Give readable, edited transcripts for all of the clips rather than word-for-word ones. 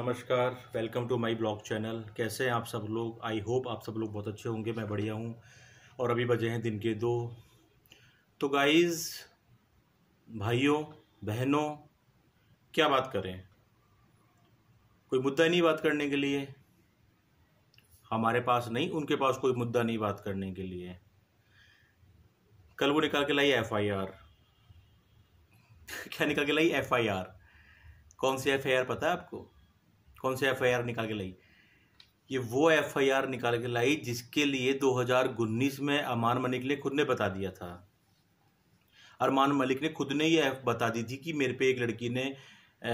नमस्कार, welcome to my blog channel. कैसे हैं आप सब लोग? आई होप आप सब लोग बहुत अच्छे होंगे। मैं बढ़िया हूँ। और अभी बजे हैं दिन के 2। तो गाइस, भाइयों बहनों, क्या बात करें? कोई मुद्दा ही नहीं बात करने के लिए। हमारे पास नहीं, उनके पास कोई मुद्दा नहीं बात करने के लिए। कल वो निकाल के लाई FIR। क्या निकाल के लाई? FIR। कौन सी FIR पता है आपको? कौन सी FIR निकाल के लाई? ये वो FIR निकाल के लाई जिसके लिए 2019 में अरमान मलिक ने खुद ने बता दिया था। अरमान मलिक ने खुद ने ये बता दी थी कि मेरे पे एक लड़की ने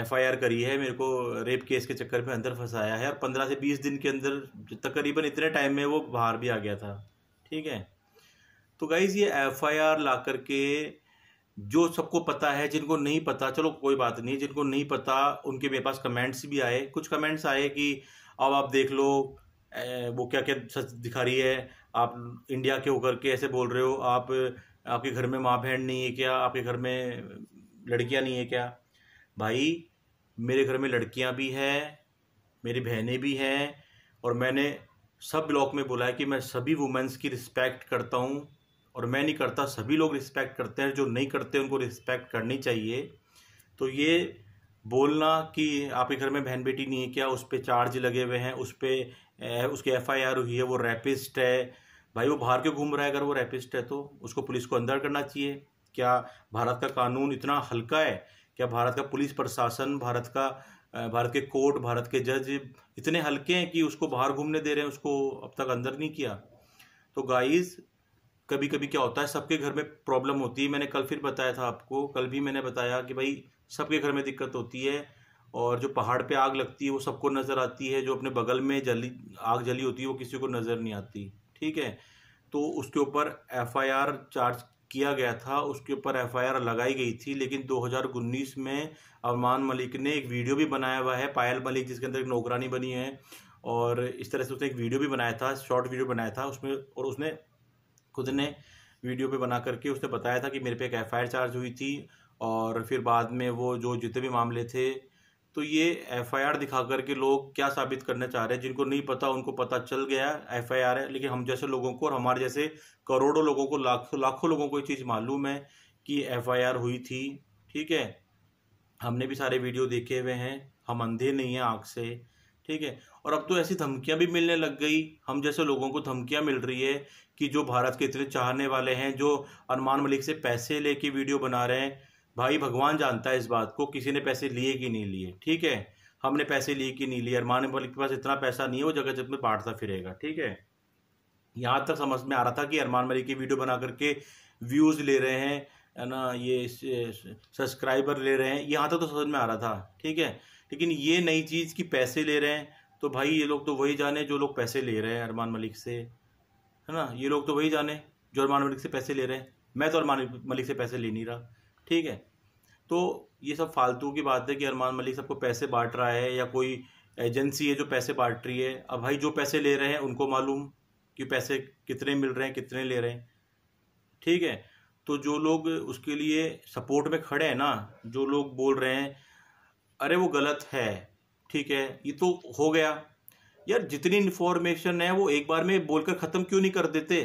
FIR करी है, मेरे को रेप केस के चक्कर में अंदर फंसाया है, और 15 से 20 दिन के अंदर तकरीबन इतने टाइम में वो बाहर भी आ गया था। ठीक है। तो गाइज, ये FIR ला करके जो सबको पता है, जिनको नहीं पता चलो कोई बात नहीं, जिनको नहीं पता उनके मेरे पास कमेंट्स भी आए। कुछ कमेंट्स आए कि अब आप देख लो, वो क्या क्या सच दिखा रही है, आप इंडिया के होकर के ऐसे बोल रहे हो, आप आपके घर में माँ बहन नहीं है क्या? आपके घर में लड़कियां नहीं है क्या? भाई, मेरे घर में लड़कियां भी हैं, मेरी बहनें भी हैं, और मैंने सब ब्लॉग में बोला है कि मैं सभी वुमेन्स की रिस्पेक्ट करता हूँ। और मैं नहीं करता, सभी लोग रिस्पेक्ट करते हैं। जो नहीं करते उनको रिस्पेक्ट करनी चाहिए। तो ये बोलना कि आपके घर में बहन बेटी नहीं है क्या, उस पर चार्ज लगे हुए हैं, उस पर उसकी FIR हुई है, वो रैपिस्ट है। भाई, वो बाहर क्यों घूम रहा है? अगर वो रैपिस्ट है तो उसको पुलिस को अंदर करना चाहिए। क्या भारत का कानून इतना हल्का है? क्या भारत का पुलिस प्रशासन, भारत के कोर्ट, भारत के जज इतने हल्के हैं कि उसको बाहर घूमने दे रहे हैं, उसको अब तक अंदर नहीं किया? तो गाइस, कभी कभी क्या होता है, सबके घर में प्रॉब्लम होती है। मैंने कल फिर बताया था आपको, कल भी मैंने बताया कि भाई सबके घर में दिक्कत होती है। और जो पहाड़ पे आग लगती है वो सबको नज़र आती है, जो अपने बगल में आग जली होती है वो किसी को नज़र नहीं आती। ठीक है। तो उसके ऊपर FIR चार्ज किया गया था, उसके ऊपर FIR लगाई गई थी। लेकिन 2019 में अरमान मलिक ने एक वीडियो भी बनाया हुआ है, पायल मलिक, जिसके अंदर एक नौकरानी बनी है। और इस तरह से उसने एक वीडियो भी बनाया था, शॉर्ट वीडियो बनाया था उसमें। और उसने खुद ने वीडियो पे बना करके उसने बताया था कि मेरे पे एक FIR चार्ज हुई थी। और फिर बाद में वो जो जितने भी मामले थे, तो ये FIR दिखा करके लोग क्या साबित करना चाह रहे हैं? जिनको नहीं पता उनको पता चल गया FIR है, लेकिन हम जैसे लोगों को और हमारे जैसे करोड़ों लोगों को, लाखों लोगों को ये चीज़ मालूम है कि FIR हुई थी। ठीक है। हमने भी सारे वीडियो देखे हुए हैं, हम अंधे नहीं हैं आँख से। ठीक है। और अब तो ऐसी धमकियां भी मिलने लग गई, हम जैसे लोगों को धमकियां मिल रही है कि जो भारत के इतने चाहने वाले हैं, जो अरमान मलिक से पैसे लेके वीडियो बना रहे हैं, भाई भगवान जानता है इस बात को, किसी ने पैसे लिए कि नहीं लिए। ठीक है। हमने पैसे लिए कि नहीं लिए? अरमान मलिक के पास इतना पैसा नहीं है, वो जगह जगह में बांटता फिरेगा। ठीक है। यहाँ तक समझ में आ रहा था कि अरमान मलिक की वीडियो बना करके व्यूज़ ले रहे हैं, है ना, ये सब्सक्राइबर ले रहे हैं, यहाँ तक तो समझ में आ रहा था। ठीक है। लेकिन ये नई चीज़ कि पैसे ले रहे हैं, तो भाई ये लोग तो वही जाने जो लोग पैसे ले रहे हैं अरमान मलिक से, है ना। ये लोग तो वही जाने जो अरमान मलिक से पैसे ले रहे हैं। मैं तो अरमान मलिक से पैसे ले नहीं रहा। ठीक है। तो ये सब फालतू की बात है कि अरमान मलिक सबको पैसे बांट रहा है, या कोई एजेंसी है जो पैसे बांट रही है। अब भाई, जो पैसे ले रहे हैं उनको मालूम कि पैसे कितने मिल रहे हैं, कितने ले रहे हैं। ठीक है। तो जो लोग उसके लिए सपोर्ट में खड़े हैं ना, जो लोग बोल रहे हैं अरे वो गलत है, ठीक है, ये तो हो गया। यार, जितनी इन्फॉर्मेशन है वो एक बार में बोलकर ख़त्म क्यों नहीं कर देते?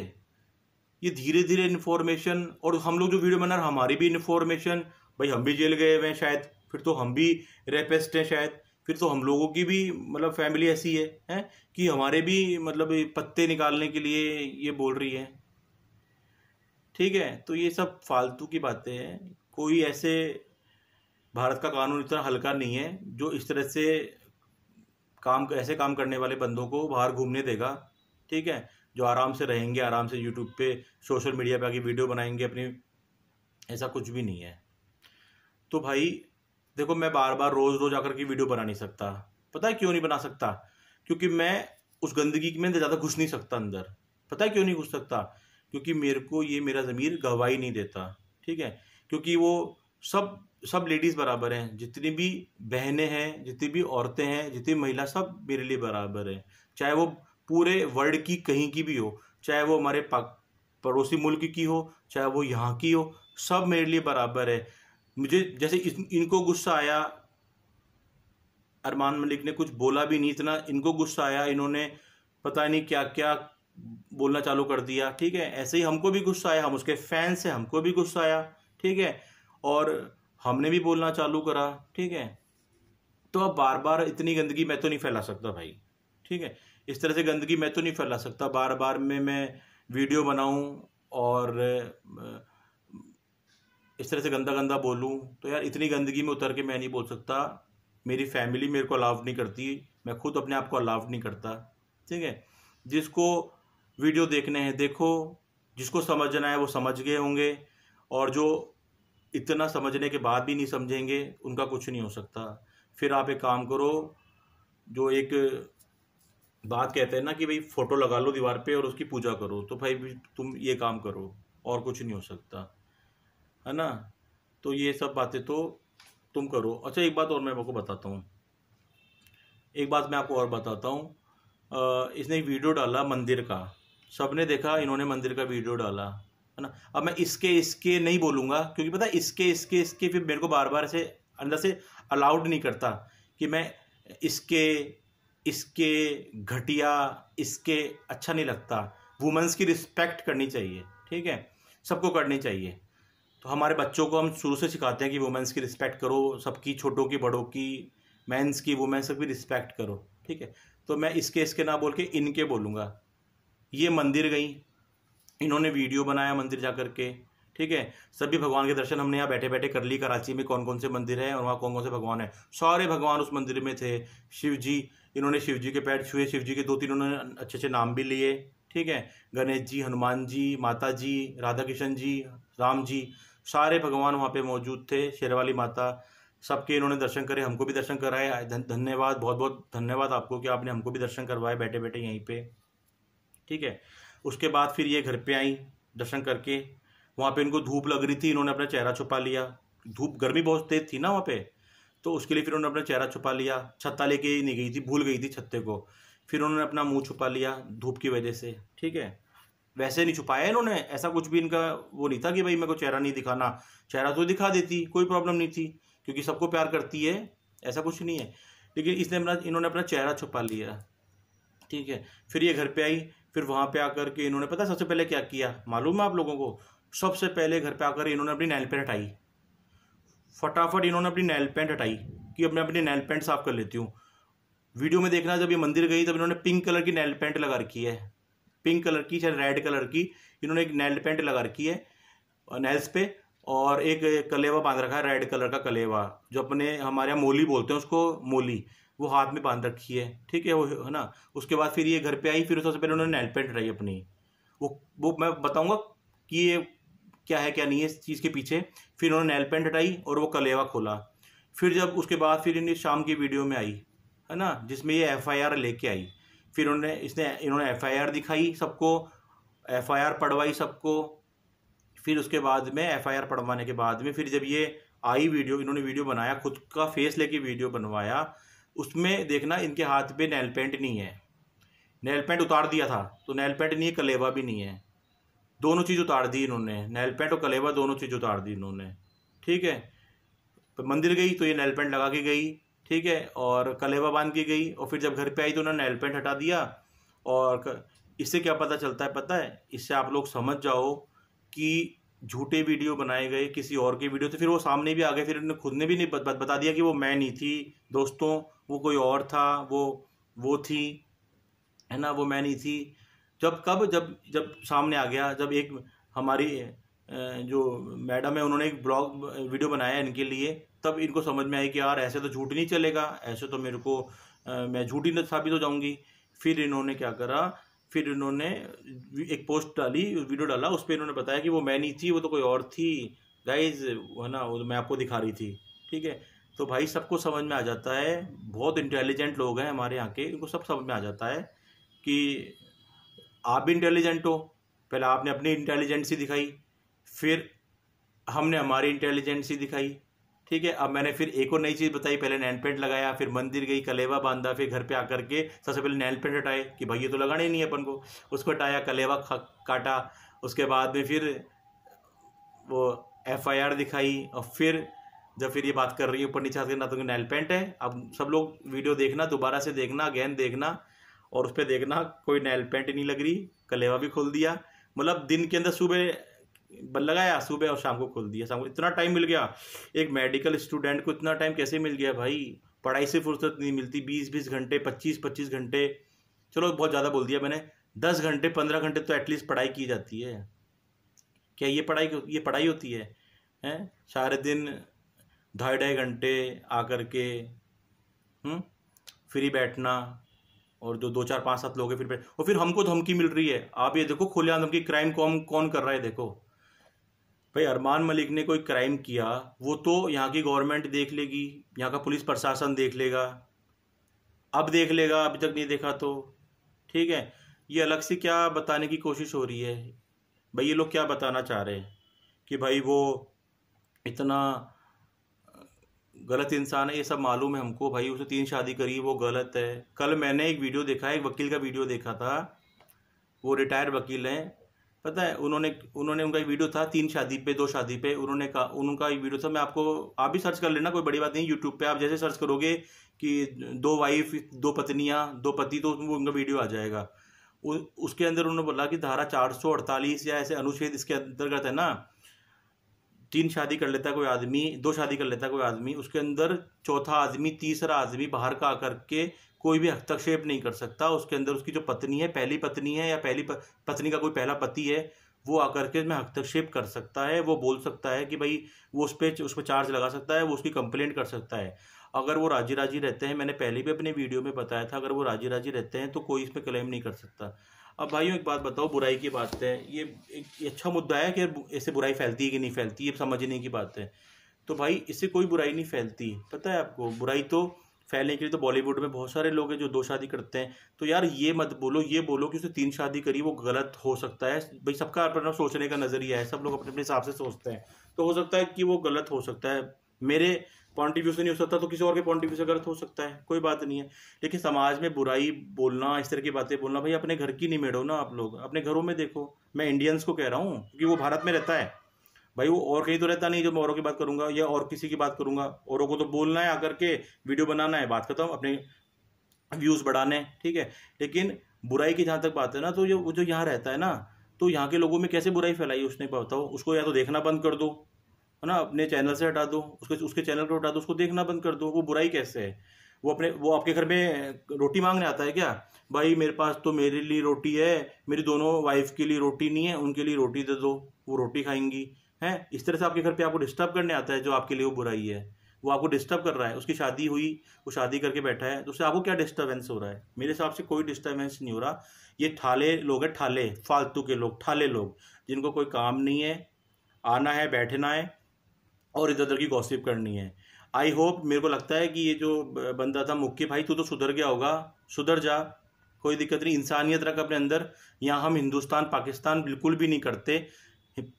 ये धीरे धीरे इन्फॉर्मेशन, और हम लोग जो वीडियो बना रहे हैं हमारी भी इन्फॉर्मेशन, भाई हम भी जेल गए हुए हैं शायद, फिर तो हम भी रेपिस्ट हैं शायद, फिर तो हम लोगों की भी मतलब फैमिली ऐसी है कि हमारे भी मतलब पत्ते निकालने के लिए ये बोल रही है। ठीक है। तो ये सब फालतू की बातें हैं। कोई ऐसे भारत का कानून इतना हल्का नहीं है जो इस तरह से ऐसे काम करने वाले बंदों को बाहर घूमने देगा। ठीक है। जो आराम से रहेंगे, आराम से यूट्यूब पे, सोशल मीडिया पे आके वीडियो बनाएंगे अपनी, ऐसा कुछ भी नहीं है। तो भाई देखो, मैं बार बार रोज़ रोज़ आकर के वीडियो बना नहीं सकता। पता है क्यों नहीं बना सकता? क्योंकि मैं उस गंदगी में ज़्यादा घुस नहीं सकता अंदर। पता है क्यों नहीं घुस सकता? क्योंकि मेरे को ये, मेरा ज़मीर गवाही नहीं देता। ठीक है। क्योंकि वो सब सब लेडीज़ बराबर हैं, जितनी भी बहनें हैं, जितनी भी औरतें हैं, जितनी महिला, सब मेरे लिए बराबर हैं। चाहे वो पूरे वर्ल्ड की कहीं की भी हो, चाहे वो हमारे पड़ोसी मुल्क की हो, चाहे वो यहाँ की हो, सब मेरे लिए बराबर है। मुझे जैसे इनको गुस्सा आया, अरमान मलिक ने कुछ बोला भी नहीं, इतना इनको गुस्सा आया, इन्होंने पता नहीं क्या क्या बोलना चालू कर दिया, ठीक है। ऐसे ही हमको भी गुस्सा आया, हम उसके फैंस हैं, हमको भी गुस्सा आया, ठीक है, और हमने भी बोलना चालू करा, ठीक है। तो अब बार बार इतनी गंदगी मैं तो नहीं फैला सकता भाई, ठीक है। इस तरह से गंदगी मैं तो नहीं फैला सकता, बार बार में मैं वीडियो बनाऊं और इस तरह से गंदा गंदा बोलूं, तो यार इतनी गंदगी में उतर के मैं नहीं बोल सकता। मेरी फैमिली मेरे को अलाउ नहीं करती, मैं खुद अपने आप को अलाउ नहीं करता, ठीक है। जिसको वीडियो देखने हैं देखो, जिसको समझना है वो समझ गए होंगे, और जो इतना समझने के बाद भी नहीं समझेंगे उनका कुछ नहीं हो सकता। फिर आप एक काम करो, जो एक बात कहते हैं ना कि भाई फ़ोटो लगा लो दीवार पे और उसकी पूजा करो, तो भाई तुम ये काम करो, और कुछ नहीं हो सकता, है ना। तो ये सब बातें तो तुम करो। अच्छा एक बात और मैं आपको बताता हूँ, एक बात मैं आपको और बताता हूँ। इसने एक वीडियो डाला मंदिर का, सबने देखा, इन्होंने मंदिर का वीडियो डाला, है ना। अब मैं इसके नहीं बोलूँगा, क्योंकि पता है इसके फिर मेरे को बार बार ऐसे अंदर से अलाउड नहीं करता कि मैं इसके घटिया, इसके अच्छा नहीं लगता। वुमेंस की रिस्पेक्ट करनी चाहिए, ठीक है, सबको करनी चाहिए। तो हमारे बच्चों को हम शुरू से सिखाते हैं कि वुमेंस की रिस्पेक्ट करो, सबकी, छोटों की, बड़ों की, मेंस की, वुमेंस की रिस्पेक्ट करो, ठीक है। तो मैं इसके ना बोल के इनके बोलूँगा। ये मंदिर गई, इन्होंने वीडियो बनाया मंदिर जा कर के, ठीक है। सभी भगवान के दर्शन हमने यहाँ बैठे बैठे कर ली। कराची में कौन कौन से मंदिर हैं और वहाँ कौन कौन से भगवान हैं, सारे भगवान उस मंदिर में थे। शिव जी, इन्होंने शिव जी के पैर छुए, शिव जी के 2-3 उन्होंने अच्छे अच्छे नाम भी लिए, ठीक है। गणेश जी, हनुमान जी, माता जी, राधा कृष्ण जी, राम जी, सारे भगवान वहाँ पे मौजूद थे। शेरवाली माता, सबके इन्होंने दर्शन करे, हमको भी दर्शन कराए। धन्यवाद, बहुत बहुत धन्यवाद आपको कि आपने हमको भी दर्शन करवाए बैठे बैठे यहीं पे, ठीक है। उसके बाद फिर ये घर पे आई दर्शन करके, वहाँ पे इनको धूप लग रही थी, इन्होंने अपना चेहरा छुपा लिया। धूप, गर्मी बहुत तेज थी ना वहाँ पे, तो उसके लिए फिर उन्होंने अपना चेहरा छुपा लिया। छत्ता लेके ही नहीं गई थी, भूल गई थी छत्ते को, फिर उन्होंने अपना मुंह छुपा लिया धूप की वजह से, ठीक है। वैसे नहीं छुपाया इन्होंने, ऐसा कुछ भी इनका वो नहीं था कि भाई मेरे को चेहरा नहीं दिखाना, चेहरा तो दिखा देती, कोई प्रॉब्लम नहीं थी, क्योंकि सबको प्यार करती है, ऐसा कुछ नहीं है। लेकिन इन्होंने अपना चेहरा छुपा लिया, ठीक है। फिर ये घर पे आई, फिर वहाँ पे आकर के इन्होंने पता सबसे पहले क्या किया मालूम है आप लोगों को? सबसे पहले घर पे आकर इन्होंने अपनी नेल पेंट हटाई। फटाफट इन्होंने अपनी नेल पेंट हटाई कि अब मैं अपनी नेल पेंट साफ कर लेती हूँ। वीडियो में देखना, जब ये मंदिर गई तब इन्होंने पिंक कलर की नेल पेंट लगा रखी है, पिंक कलर की, चाहे रेड कलर की, इन्होंने एक नेल पेंट लगा रखी है नेल्स पे, और एक कलेवा बांध रखा है, रेड कलर का कलेवा, जो अपने हमारे यहाँ मोली बोलते हैं उसको, मोली, वो हाथ में बांध रखी है, ठीक है, वो है ना। उसके बाद फिर ये घर पे आई, फिर सबसे पहले उन्होंने नेल पेंट हटाई अपनी। वो मैं बताऊंगा कि ये क्या है क्या नहीं है इस चीज़ के पीछे। फिर उन्होंने नेल पेंट हटाई और वो कलेवा खोला। फिर जब उसके बाद फिर इन्हें शाम की वीडियो में आई, है ना, जिसमें ये FIR लेके आई। फिर इन्होंने FIR दिखाई सबको, FIR पढ़वाई सबको। फिर उसके बाद में FIR पढ़वाने के बाद में फिर जब ये आई वीडियो, इन्होंने वीडियो बनाया, खुद का फेस लेके वीडियो बनवाया, उसमें देखना इनके हाथ पे नेल पेंट नहीं है, नेल पेंट उतार दिया था, तो नेल पेंट नहीं है, कलेवा भी नहीं है, दोनों चीज़ उतार दी इन्होंने, नेल पेंट और कलेवा दोनों चीज़ उतार दी इन्होंने, ठीक है। तो मंदिर गई तो ये नेल पेंट लगा के गई, ठीक है, और कलेवा बांध के गई, और फिर जब घर पे आई तो उन्होंने नेल पेंट हटा दिया। और इससे क्या पता चलता है पता है? इससे आप लोग समझ जाओ कि झूठे वीडियो बनाए गए किसी और के वीडियो थे, फिर वो सामने भी आ गए, फिर उन्होंने खुद ने भी नहीं बता दिया कि वो मैं नहीं थी दोस्तों, वो कोई और था, वो थी, है ना, वो मैं नहीं थी। जब सामने आ गया, जब एक हमारी जो मैडम है उन्होंने एक ब्लॉग वीडियो बनाया इनके लिए, तब इनको समझ में आई कि यार ऐसे तो झूठ नहीं चलेगा, ऐसे तो मेरे को मैं झूठी न साबित हो जाऊंगी। फिर इन्होंने क्या करा, फिर इन्होंने एक पोस्ट डाली, वीडियो डाला, उस पर इन्होंने बताया कि वो मैं नहीं थी, वो तो कोई और थी गाइज, है ना, वो मैं आपको दिखा रही थी, ठीक है। तो भाई सबको समझ में आ जाता है, बहुत इंटेलिजेंट लोग हैं हमारे यहाँ के, इनको सब समझ में आ जाता है कि आप भी इंटेलिजेंट हो। पहले आपने अपनी इंटेलिजेंसी दिखाई, फिर हमने हमारी इंटेलिजेंसी दिखाई, ठीक है। अब मैंने फिर एक और नई चीज़ बताई, पहले नेल पेंट लगाया, फिर मंदिर गई, कलेवा बांधा, फिर घर पे आकर के सबसे पहले नेल पेंट हटाए कि भाई ये तो लगाना ही नहीं है अपन को, उसको हटाया, कलेवा काटा, उसके बाद में फिर वो FIR दिखाई, और फिर जब फिर ये बात कर रही है ऊपर नीचे हाथ करना तो नेल पेंट है। अब सब लोग वीडियो देखना, दोबारा से देखना, अगेन देखना, और उस पर देखना कोई नेल पेंट नहीं लग रही, कलेवा भी खोल दिया। मतलब दिन के अंदर सुबह लगाया, सुबह और शाम को खोल दिया। शाम को इतना टाइम मिल गया, एक मेडिकल स्टूडेंट को इतना टाइम कैसे मिल गया भाई? पढ़ाई से फुर्सत नहीं मिलती, 20-20 घंटे, 25-25 घंटे, चलो बहुत ज़्यादा बोल दिया मैंने, 10 घंटे 15 घंटे तो एटलीस्ट पढ़ाई की जाती है। क्या ये पढ़ाई होती है? हैं सारे दिन 2.5 घंटे आकर के फ्री बैठना, और जो 2-4-5-7 लोग हैं और फिर हमको धमकी मिल रही है। आप ये देखो खुलेआम धमकी, क्राइम कौन कर रहा है? देखो भाई, अरमान मलिक ने कोई क्राइम किया, वो तो यहाँ की गवर्नमेंट देख लेगी, यहाँ का पुलिस प्रशासन देख लेगा, अब देख लेगा, अभी तक नहीं देखा तो ठीक है। ये अलग से क्या बताने की कोशिश हो रही है भाई? ये लोग क्या बताना चाह रहे हैं कि भाई वो इतना गलत इंसान है? ये सब मालूम है हमको भाई, उसने 3 शादी करी, वो गलत है। कल मैंने एक वीडियो देखा, एक वकील का वीडियो देखा था, वो रिटायर्ड वकील हैं, पता है, उन्होंने उनका एक वीडियो था 3 शादी पे 2 शादी पे, उन्होंने कहा, उनका एक वीडियो था, मैं आपको, आप भी सर्च कर लेना, कोई बड़ी बात नहीं, यूट्यूब पे आप जैसे सर्च करोगे कि 2 वाइफ 2 पत्नियां 2 पति, तो उनका वीडियो आ जाएगा। उसके अंदर उन्होंने बोला कि धारा 448 या ऐसे अनुच्छेद इसके अंतर्गत है ना, 3 शादी कर लेता है कोई आदमी, 2 शादी कर लेता है कोई आदमी, उसके अंदर चौथा आदमी, तीसरा आदमी बाहर का आकर के कोई भी हस्तक्षेप नहीं कर सकता। उसके अंदर उसकी जो पत्नी है, पहली पत्नी है या पहली पत्नी का कोई पहला पति है, वो आकर के में हस्तक्षेप कर सकता है। वो बोल सकता है कि भाई वो उस पर चार्ज लगा सकता है, वो उसकी कंप्लेंट कर सकता है। अगर वो राजी राजी रहते हैं, मैंने पहले भी अपने वीडियो में बताया था, अगर वो राजी राजी रहते हैं तो कोई इस पर क्लेम नहीं कर सकता। अब भाइयों एक बात बताओ, बुराई की बात है, ये एक अच्छा मुद्दा है कि इससे बुराई फैलती है कि नहीं फैलती, ये समझने की बात है। तो भाई इससे कोई बुराई नहीं फैलती, पता है आपको? बुराई तो फैलने के लिए तो बॉलीवुड में बहुत सारे लोग हैं जो 2 शादी करते हैं। तो यार ये मत बोलो, ये बोलो कि उसने 3 शादी करी, वो गलत हो सकता है भाई। सबका अपना सोचने का नज़रिया है, सब लोग अपने अपने हिसाब से सोचते हैं, तो हो सकता है कि वो गलत हो सकता है। मेरे पॉइंट ऑफ व्यू से नहीं हो सकता तो किसी और के पॉइंट ऑफ व्यू से गलत हो सकता है, कोई बात नहीं है। लेकिन समाज में बुराई बोलना, इस तरह की बातें बोलना, भाई अपने घर की नहीं मेढ़ो ना आप लोग, अपने घरों में देखो। मैं इंडियंस को कह रहा हूँ क्योंकि वो भारत में रहता है भाई, वो और कहीं तो रहता नहीं जो मैं औरों की बात करूंगा या और किसी की बात करूंगा। औरों को तो बोलना है, आकर के वीडियो बनाना है, बात खत्म, अपने व्यूज़ बढ़ाने, ठीक है। लेकिन बुराई की जहाँ तक बात है ना, तो वो जो यहाँ रहता है ना, तो यहाँ के लोगों में कैसे बुराई फैलाई उसने बताओ? उसको या तो देखना बंद कर दो, है ना, अपने चैनल से हटा दो, उसके चैनल को हटा दो, उसको देखना बंद कर दो। वो बुराई कैसे है? वो आपके घर में रोटी मांगने आता है क्या? भाई मेरे पास तो मेरे लिए रोटी है, मेरी दोनों वाइफ के लिए रोटी नहीं है, उनके लिए रोटी दे दो, वो रोटी खाएंगी, हैं? इस तरह से आपके घर पे आपको डिस्टर्ब करने आता है, जो आपके लिए वो बुराई है। वो आपको डिस्टर्ब कर रहा है, उसकी शादी हुई, वो शादी करके बैठा है, तो उससे आपको क्या डिस्टर्बेंस हो रहा है? मेरे हिसाब से कोई डिस्टर्बेंस नहीं हो रहा। ये ठाले लोग हैं, ठाले, फालतू के लोग, ठाले लोग, जिनको कोई काम नहीं है, आना है, बैठना है और इधर उधर की गॉसिप करनी है। आई होप, मेरे को लगता है कि ये जो बंदा था मुक्की, भाई तू तो सुधर गया होगा, सुधर जा, कोई दिक्कत नहीं, इंसानियत रख अपने अंदर। यहाँ हम हिंदुस्तान पाकिस्तान बिल्कुल भी नहीं करते।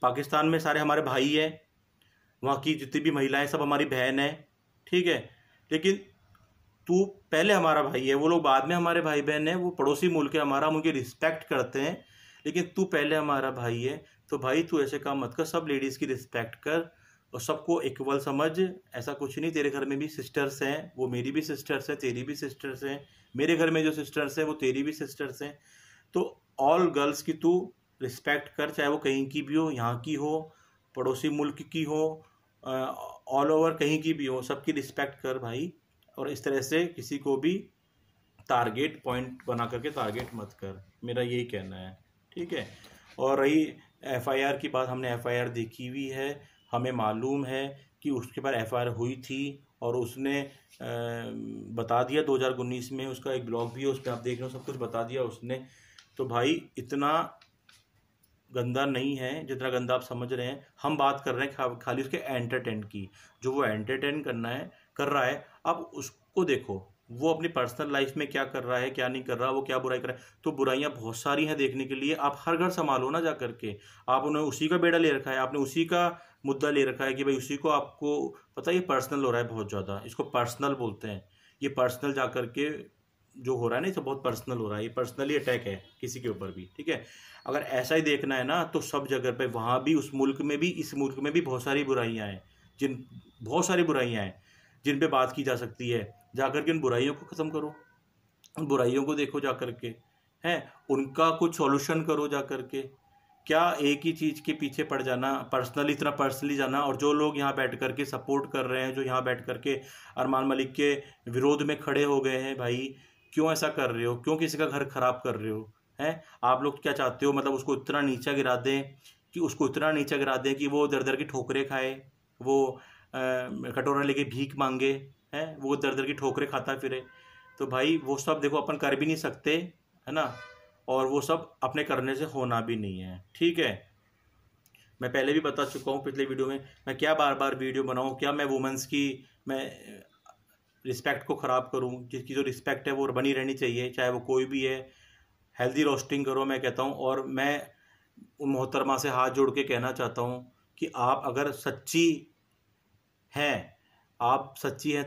पाकिस्तान में सारे हमारे भाई हैं, वहाँ की जितनी भी महिलाएं सब हमारी बहन है, ठीक है। लेकिन तू पहले हमारा भाई है, वो लोग बाद में हमारे भाई बहन है, वो पड़ोसी मुल्क है हमारा, हम उनकी रिस्पेक्ट करते हैं, लेकिन तू पहले हमारा भाई है। तो भाई तू ऐसे काम मत कर, सब लेडीज़ की रिस्पेक्ट कर और सबको इक्वल समझ। ऐसा कुछ नहीं, तेरे घर में भी सिस्टर्स हैं, वो मेरी भी सिस्टर्स हैं, तेरी भी सिस्टर्स हैं, मेरे घर में जो सिस्टर्स हैं वो तेरी भी सिस्टर्स हैं। तो ऑल गर्ल्स की तू रिस्पेक्ट कर, चाहे वो कहीं की भी हो, यहाँ की हो, पड़ोसी मुल्क की हो, ऑल ओवर कहीं की भी हो, सबकी रिस्पेक्ट कर भाई। और इस तरह से किसी को भी टारगेट पॉइंट बना करके टारगेट मत कर, मेरा यही कहना है, ठीक है। और रही एफआईआर की बात, हमने एफआईआर देखी हुई है, हमें मालूम है कि उसके बाद एफआईआर हुई थी और उसने बता दिया 2019 में, उसका एक ब्लॉग भी है, उस पर आप देख रहे हो, सब कुछ बता दिया उसने। तो भाई इतना गंदा नहीं है जितना गंदा आप समझ रहे हैं। हम बात कर रहे हैं खाली उसके एंटरटेन की, जो वो एंटरटेन कर रहा है। अब उसको देखो, वो अपनी पर्सनल लाइफ में क्या कर रहा है, क्या नहीं कर रहा, वो क्या बुराई कर रहा है। तो बुराइयां बहुत सारी हैं देखने के लिए, आप हर घर संभालो ना जा करके। आपने उसी का बेड़ा ले रखा है, आपने उसी का मुद्दा ले रखा है कि भाई उसी को, आपको पता है ये पर्सनल हो रहा है बहुत ज़्यादा, इसको पर्सनल बोलते हैं। ये पर्सनल जा करके जो हो रहा है ना, ये बहुत पर्सनल हो रहा है, ये पर्सनली अटैक है किसी के ऊपर भी, ठीक है। अगर ऐसा ही देखना है ना, तो सब जगह पे, वहाँ भी, उस मुल्क में भी, इस मुल्क में भी बहुत सारी बुराइयाँ हैं, बहुत सारी बुराइयां हैं जिन पे बात की जा सकती है। जाकर के उन बुराइयों को ख़त्म करो, उन बुराइयों को देखो जा कर के, हैं उनका कुछ सॉल्यूशन करो जा कर के। क्या एक ही चीज़ के पीछे पड़ जाना, पर्सनली इतना पर्सनली जाना। और जो लोग यहाँ बैठ कर के सपोर्ट कर रहे हैं, जो यहाँ बैठ कर के अरमान मलिक के विरोध में खड़े हो गए हैं, भाई क्यों ऐसा कर रहे हो? क्यों किसी का घर ख़राब कर रहे हो? हैं आप लोग क्या चाहते हो? मतलब उसको इतना नीचा गिरा दें कि वो दर दर की ठोकरें खाए, वो कटोरा लेके भीख मांगे, हैं वो दर दर की ठोकरें खाता फिरे। तो भाई वो सब देखो अपन कर भी नहीं सकते, है ना, और वो सब अपने करने से होना भी नहीं है, ठीक है। मैं पहले भी बता चुका हूँ पिछले वीडियो में, मैं क्या बार बार वीडियो बनाऊँ, क्या मैं वुमेंस की मैं रिस्पेक्ट को ख़राब करूँ? जिसकी जो रिस्पेक्ट है वो बनी रहनी चाहिए, चाहे वो कोई भी है। हेल्दी रोस्टिंग करो मैं कहता हूँ। और मैं उन मोहतरमा से हाथ जोड़ के कहना चाहता हूँ कि आप अगर सच्ची हैं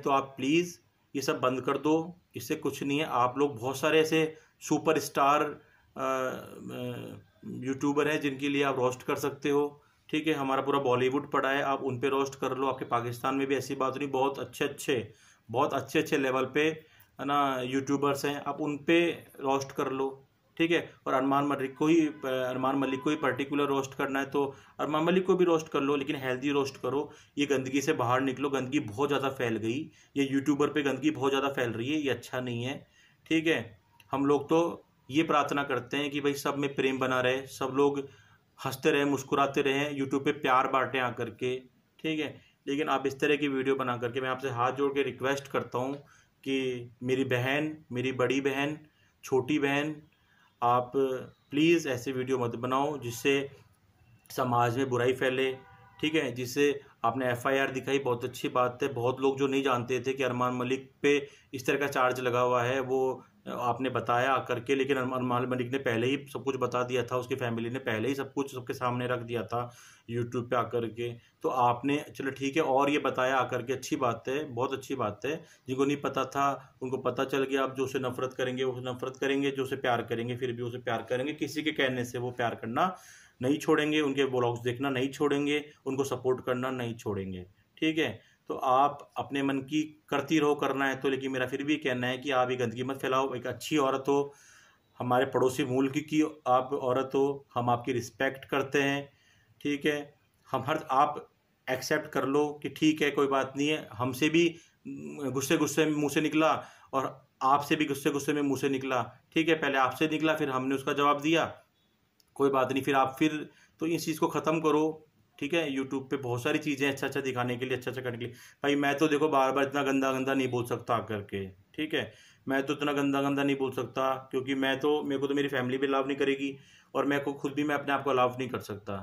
तो आप प्लीज़ ये सब बंद कर दो, इससे कुछ नहीं है। आप लोग बहुत सारे ऐसे सुपर स्टार यूट्यूबर हैं जिनके लिए आप रोस्ट कर सकते हो, ठीक है। हमारा पूरा बॉलीवुड पड़ा है, आप उन पे रोस्ट कर लो। आपके पाकिस्तान में भी ऐसी बात नहीं, बहुत अच्छे लेवल पे, है ना, यूट्यूबर्स हैं, आप उन पे रोस्ट कर लो, ठीक है। और अरमान मलिक को ही पर्टिकुलर रोस्ट करना है तो अरमान मलिक को भी रोस्ट कर लो, लेकिन हेल्दी रोस्ट करो। ये गंदगी से बाहर निकलो, गंदगी बहुत ज़्यादा फैल गई, ये यूट्यूबर पे गंदगी बहुत ज़्यादा फैल रही है, ये अच्छा नहीं है, ठीक है। हम लोग तो ये प्रार्थना करते हैं कि भाई सब में प्रेम बना रहे, सब लोग हंसते रहें, मुस्कुराते रहें, यूट्यूब पे प्यार बांटें आकर के, ठीक है। लेकिन आप इस तरह की वीडियो बना करके, मैं आपसे हाथ जोड़ के रिक्वेस्ट करता हूँ कि मेरी बहन, मेरी बड़ी बहन, छोटी बहन, आप प्लीज़ ऐसे वीडियो मत बनाओ जिससे समाज में बुराई फैले, ठीक है। जिससे आपने FIR दिखाई, बहुत अच्छी बात है। बहुत लोग जो नहीं जानते थे कि अरमान मलिक पे इस तरह का चार्ज लगा हुआ है, वो आपने बताया आकर के, लेकिन अरमान मलिक ने पहले ही सब कुछ बता दिया था, उसकी फैमिली ने पहले ही सब कुछ सबके सामने रख दिया था यूट्यूब पे आकर के। तो आपने चलो ठीक है, और ये बताया आकर के, अच्छी बात है, बहुत अच्छी बात है। जिनको नहीं पता था उनको पता चल गया। आप जो उसे नफरत करेंगे वो नफरत करेंगे, जो उसे प्यार करेंगे फिर भी उसे प्यार करेंगे। किसी के कहने से वो प्यार करना नहीं छोड़ेंगे, उनके ब्लॉग्स देखना नहीं छोड़ेंगे, उनको सपोर्ट करना नहीं छोड़ेंगे, ठीक है। तो आप अपने मन की करती रहो, करना है तो, लेकिन मेरा फिर भी कहना है कि आप ये गंदगी मत फैलाओ। एक अच्छी औरत हो, हमारे पड़ोसी मुल्क की आप औरत हो, हम आपकी रिस्पेक्ट करते हैं, ठीक है। आप एक्सेप्ट कर लो कि ठीक है, कोई बात नहीं है, हमसे भी गुस्से में मुँह से निकला और आपसे भी गुस्से में मुँह से निकला, ठीक है। पहले आपसे निकला, फिर हमने उसका जवाब दिया, कोई बात नहीं। फिर तो इस चीज़ को ख़त्म करो, ठीक है। यूट्यूब पे बहुत सारी चीज़ें अच्छा दिखाने के लिए, अच्छा करने के लिए। भाई मैं तो देखो बार बार इतना गंदा नहीं बोल सकता आकर के, ठीक है। मैं तो इतना गंदा नहीं बोल सकता, क्योंकि मेरे को तो मेरी फैमिली भी अलाउ नहीं करेगी, और मैं अपने आप को अलाउ नहीं कर सकता।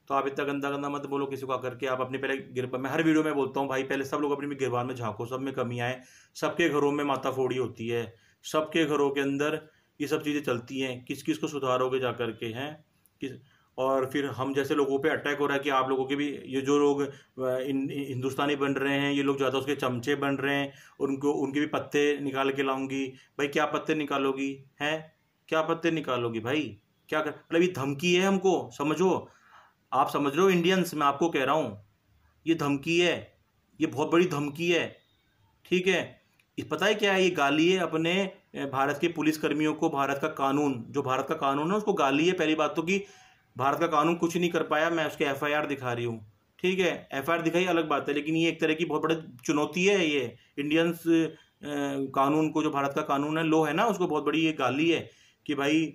तो आप इतना गंदा मत बोलो किसी को आकर के। आप अपने पहले मैं हर वीडियो में बोलता हूँ भाई, पहले सब लोग अपनी गिरबान में झाँको, सब में कमियाँ हैं। सबके घरों में माताफोड़ी होती है, सबके घरों के अंदर ये सब चीज़ें चलती हैं। किस को सुधारोगे जा कर के, हैं किस? और फिर हम जैसे लोगों पे अटैक हो रहा है कि आप लोगों के भी, ये जो लोग हिंदुस्तानी बन रहे हैं, ये लोग ज़्यादा उसके चमचे बन रहे हैं, उनके भी पत्ते निकाल के लाऊंगी। भाई क्या पत्ते निकालोगी, हैं क्या पत्ते निकालोगी भाई? क्या कर, मतलब ये धमकी है हमको, समझो। आप समझ रहे हो इंडियंस, मैं आपको कह रहा हूँ, ये धमकी है, ये बहुत बड़ी धमकी है, ठीक है। पता है क्या है? ये गाली है अपने भारत के पुलिस कर्मियों को। भारत का कानून है उसको गाली है। पहली बात तो कि भारत का कानून कुछ नहीं कर पाया, मैं उसके FIR दिखा रही हूँ, ठीक है। FIR दिखाई अलग बात है, लेकिन ये एक तरह की बहुत बड़ी चुनौती है। ये इंडियंस कानून को, जो भारत का कानून है, लो है ना, उसको बहुत बड़ी ये गाली है कि भाई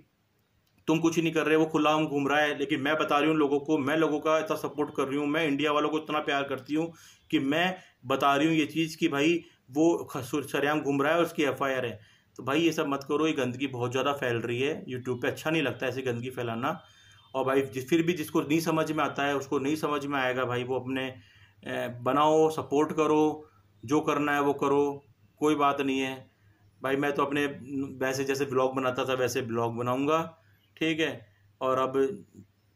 तुम कुछ नहीं कर रहे, वो खुला हम घूम रहा है। लेकिन मैं बता रही हूँ लोगों को, मैं लोगों का इतना सपोर्ट कर रही हूँ, मैं इंडिया वालों को इतना प्यार करती हूँ कि मैं बता रही हूँ ये चीज़ कि भाई वो सरेआम घूम रहा है और उसकी FIR है। तो भाई ये सब मत करो, ये गंदगी बहुत ज़्यादा फैल रही है यूट्यूब पे, अच्छा नहीं लगता ऐसी गंदगी फैलाना। और भाई फिर भी जिसको नहीं समझ में आता है उसको नहीं समझ में आएगा भाई, वो अपने बनाओ, सपोर्ट करो, जो करना है वो करो, कोई बात नहीं है भाई। मैं तो अपने वैसे जैसे ब्लॉग बनाता था वैसे ब्लॉग बनाऊँगा, ठीक है। और अब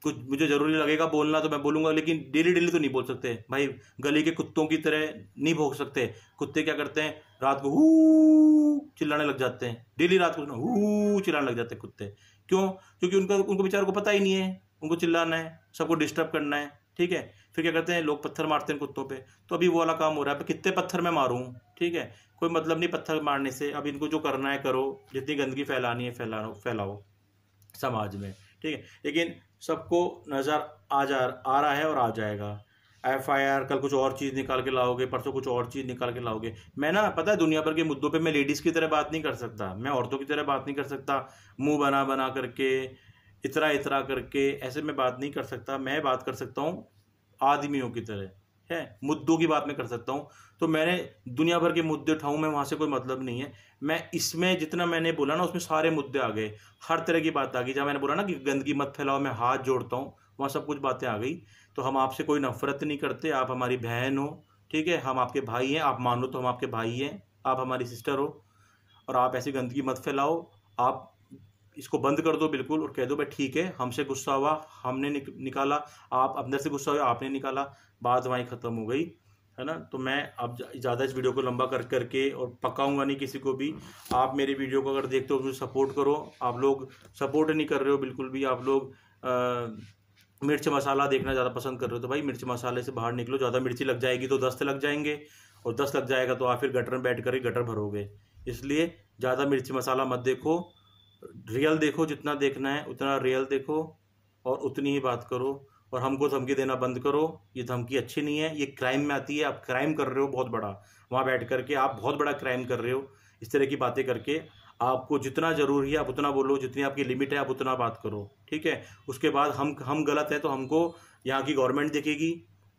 कुछ मुझे ज़रूरी लगेगा बोलना तो मैं बोलूँगा, लेकिन डेली तो नहीं बोल सकते भाई। गली के कुत्तों की तरह नहीं भौंक सकते। कुत्ते क्या करते हैं, रात को हू चिल्लाने लग जाते हैं, डेली रात को हू चिल्लाने लग जाते हैं कुत्ते। क्यों? क्योंकि उनको बेचारों को पता ही नहीं है, उनको चिल्लाना है, सबको डिस्टर्ब करना है, ठीक है। फिर क्या करते हैं लोग, पत्थर मारते हैं कुत्तों पे। तो अभी वो वाला काम हो रहा है, अब कितने पत्थर मैं मारूं, ठीक है, कोई मतलब नहीं पत्थर मारने से। अब इनको जो करना है करो, जितनी गंदगी फैलानी है फैलाओ समाज में, ठीक है। लेकिन सबको नज़र आ रहा है और आ जाएगा। FIR कल कुछ और चीज़ निकाल के लाओगे, परसों कुछ और चीज़ निकाल के लाओगे। मैं ना, पता है, दुनिया भर के मुद्दों पे मैं लेडीज़ की तरह बात नहीं कर सकता, मैं औरतों की तरह बात नहीं कर सकता, मुंह बना बना करके, इतरा इतरा करके, ऐसे मैं बात नहीं कर सकता। मैं बात कर सकता हूँ आदमियों की तरह, है, मुद्दों की बात मैं कर सकता हूँ। तो मैंने दुनिया भर के मुद्दे उठाऊँ, मैं वहाँ से कोई मतलब नहीं है। मैं इसमें जितना मैंने बोला ना, उसमें सारे मुद्दे आ गए, हर तरह की बात आ गई। जब मैंने बोला ना कि गंदगी मत फैलाओ, मैं हाथ जोड़ता हूँ, वहाँ सब कुछ बातें आ गई। तो हम आपसे कोई नफरत नहीं करते, आप हमारी बहन हो, ठीक है, हम आपके भाई हैं, आप मानो तो हम आपके भाई हैं, आप हमारी सिस्टर हो। और आप ऐसी गंदगी मत फैलाओ, आप इसको बंद कर दो बिल्कुल, और कह दो भाई ठीक है, हमसे गुस्सा हुआ, हमने निकाला, आप अंदर से गुस्सा हुआ, आपने निकाला, बात वहीं ख़त्म हो गई, है ना। तो मैं अब ज़्यादा इस वीडियो को लंबा करके और पकाऊंगा नहीं किसी को भी। आप मेरी वीडियो को अगर देखते हो तो मुझे सपोर्ट करो। आप लोग सपोर्ट नहीं कर रहे हो बिल्कुल भी, आप लोग मिर्च मसाला देखना ज़्यादा पसंद कर रहे हो। तो भाई मिर्च मसाले से बाहर निकलो, ज़्यादा मिर्ची लग जाएगी तो 10 लग जाएंगे, और 10 लग जाएगा तो आप फिर गटर में बैठ कर ही गटर भरोगे। इसलिए ज़्यादा मिर्ची मसाला मत देखो, रियल देखो, जितना देखना है उतना रियल देखो, और उतनी ही बात करो। और हमको धमकी देना बंद करो, ये धमकी अच्छी नहीं है, ये क्राइम में आती है। आप क्राइम कर रहे हो बहुत बड़ा, वहाँ बैठ करके आप बहुत बड़ा क्राइम कर रहे हो इस तरह की बातें करके। आपको जितना ज़रूरी है आप उतना बोलो, जितनी आपकी लिमिट है आप उतना बात करो, ठीक है। उसके बाद हम गलत है तो हमको यहाँ की गवर्नमेंट देखेगी,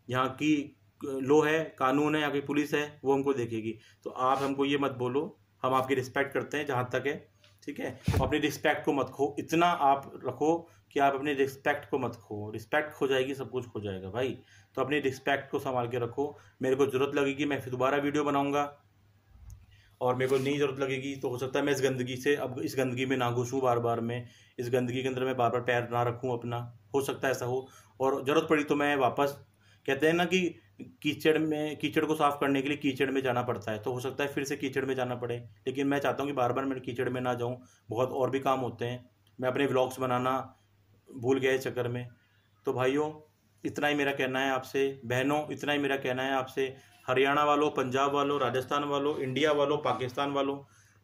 यहाँ की लो है, कानून है, यहाँ की पुलिस है, वो हमको देखेगी। तो आप हमको ये मत बोलो, हम आपकी रिस्पेक्ट करते हैं जहाँ तक है, ठीक है। अपनी रिस्पेक्ट को मत खो, इतना आप रखो कि आप अपनी रिस्पेक्ट को मत खो। रिस्पेक्ट खो जाएगी सब कुछ खो जाएगा भाई। तो अपनी रिस्पेक्ट को संभाल के रखो। मेरे को ज़रूरत लगेगी मैं फिर दोबारा वीडियो बनाऊंगा, और मेरे को नहीं ज़रूरत लगेगी तो हो सकता है मैं इस गंदगी से, अब इस गंदगी में ना घुसूँ बार बार, मैं इस गंदगी के अंदर मैं बार बार पैर ना रखूँ अपना, हो सकता है ऐसा हो। और ज़रूरत पड़ी तो मैं वापस, कहते हैं ना कि कीचड़ को साफ़ करने के लिए कीचड़ में जाना पड़ता है, तो हो सकता है फिर से कीचड़ में जाना पड़े। लेकिन मैं चाहता हूँ कि बार बार मैं कीचड़ में ना जाऊँ, बहुत और भी काम होते हैं। मैं अपने व्लॉग्स बनाना भूल गया इस चक्कर में। तो भाइयों, इतना ही मेरा कहना है आपसे, बहनों इतना ही मेरा कहना है आपसे, हरियाणा वालों, पंजाब वालों, राजस्थान वालों, इंडिया वालों, पाकिस्तान वालों,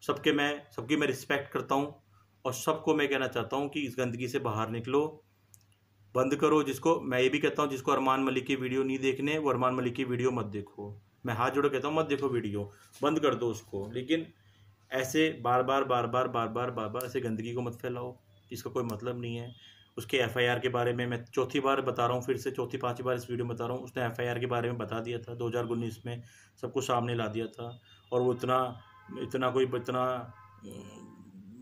सबकी मैं रिस्पेक्ट करता हूँ। और सबको मैं कहना चाहता हूँ कि इस गंदगी से बाहर निकलो, बंद करो। जिसको मैं ये भी कहता हूँ, जिसको अरमान मलिक की वीडियो नहीं देखने, वो अरमान मलिक की वीडियो मत देखो। मैं हाथ जोड़ कहता हूँ मत देखो वीडियो, बंद कर दो उसको। लेकिन ऐसे बार बार ऐसे गंदगी को मत फैलाओ, इसका कोई मतलब नहीं है। उसके FIR के बारे में मैं चौथी बार बता रहा हूँ, फिर से चौथी पांचवी बार इस वीडियो में बता रहा हूँ। उसने FIR के बारे में बता दिया था 2019 में, सब कुछ सामने ला दिया था। और वो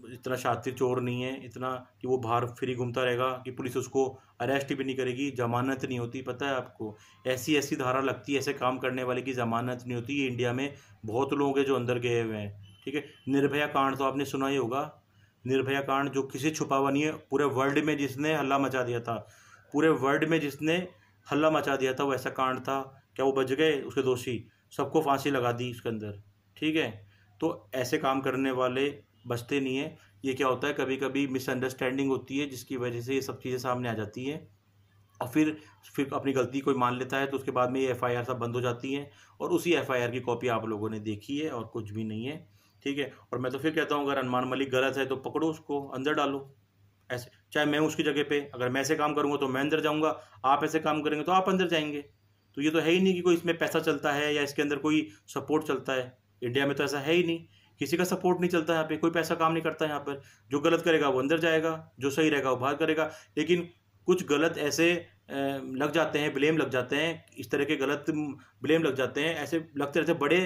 इतना शातिर चोर नहीं है, इतना कि वो बाहर फ्री घूमता रहेगा, कि पुलिस उसको अरेस्ट भी नहीं करेगी, जमानत नहीं होती। पता है आपको, ऐसी धारा लगती है ऐसे काम करने वाले की जमानत नहीं होती। ये इंडिया में बहुत लोग हैं जो अंदर गए हुए हैं, ठीक है। निर्भया कांड तो आपने सुना ही होगा, निर्भया कांड जो किसी छुपा हुआ नहीं है, पूरे वर्ल्ड में जिसने हल्ला मचा दिया था, पूरे वर्ल्ड में जिसने हल्ला मचा दिया था वो ऐसा कांड था। क्या वो बच गए? उसके दोषी सबको फांसी लगा दी उसके अंदर, ठीक है। तो ऐसे काम करने वाले बचते नहीं है। ये क्या होता है, कभी कभी मिसअंडरस्टैंडिंग होती है जिसकी वजह से ये सब चीज़ें सामने आ जाती हैं, और फिर अपनी गलती कोई मान लेता है तो उसके बाद में ये FIR सब बंद हो जाती हैं। और उसी FIR की कॉपी आप लोगों ने देखी है और कुछ भी नहीं है, ठीक है। और मैं तो फिर कहता हूँ, अगर अरमान मलिक गलत है तो पकड़ो उसको, अंदर डालो। ऐसे चाहे मैं उसकी जगह पे, अगर मैं ऐसे काम करूँगा तो मैं अंदर जाऊँगा, आप ऐसे काम करेंगे तो आप अंदर जाएंगे। तो ये तो है ही नहीं कि कोई इसमें पैसा चलता है या इसके अंदर कोई सपोर्ट चलता है। इंडिया में तो ऐसा है ही नहीं, किसी का सपोर्ट नहीं चलता यहाँ पे, कोई पैसा काम नहीं करता यहाँ पर। जो गलत करेगा वो अंदर जाएगा, जो सही रहेगा वो बाहर करेगा। लेकिन कुछ गलत ऐसे लग जाते हैं, ब्लेम लग जाते हैं, इस तरह के गलत ब्लेम लग जाते हैं, ऐसे लगते रहते बड़े,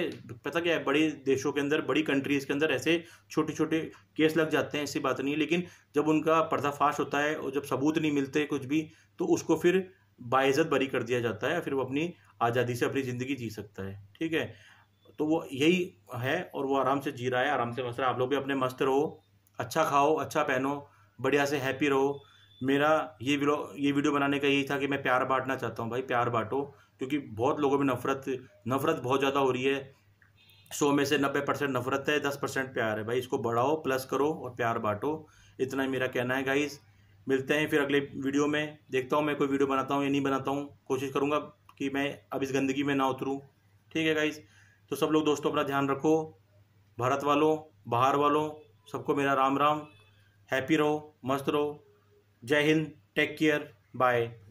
पता क्या है, बड़े देशों के अंदर, बड़ी कंट्रीज़ के अंदर ऐसे छोटे छोटे केस लग जाते हैं, ऐसी बात नहीं है। लेकिन जब उनका पर्दाफाश होता है और जब सबूत नहीं मिलते कुछ भी, तो उसको फिर बाइज्जत बरी कर दिया जाता है, फिर वो अपनी आज़ादी से अपनी ज़िंदगी जी सकता है, ठीक है। तो वो यही है, और वो आराम से जी रहा है, आराम से मस्त रहा। आप लोग भी अपने मस्त रहो, अच्छा खाओ, अच्छा पहनो, बढ़िया से हैप्पी रहो। मेरा ये वीडियो बनाने का यही था कि मैं प्यार बांटना चाहता हूँ भाई, प्यार बांटो। क्योंकि बहुत लोगों में नफ़रत बहुत ज़्यादा हो रही है। 100 में से 90% नफ़रत है, 10% प्यार है भाई। इसको बढ़ाओ, प्लस करो और प्यार बांटो। इतना ही मेरा कहना है गाइस। मिलते हैं फिर अगले वीडियो में। देखता हूँ मैं कोई वीडियो बनाता हूँ या नहीं बनाता हूँ, कोशिश करूँगा कि मैं अब इस गंदगी में ना उतरूँ। ठीक है गाइस, तो सब लोग दोस्तों अपना ध्यान रखो, भारत वालों बाहर वालों सबको मेरा राम राम। हैप्पी रहो, मस्त रहो। जय हिंद, टेक केयर, बाय।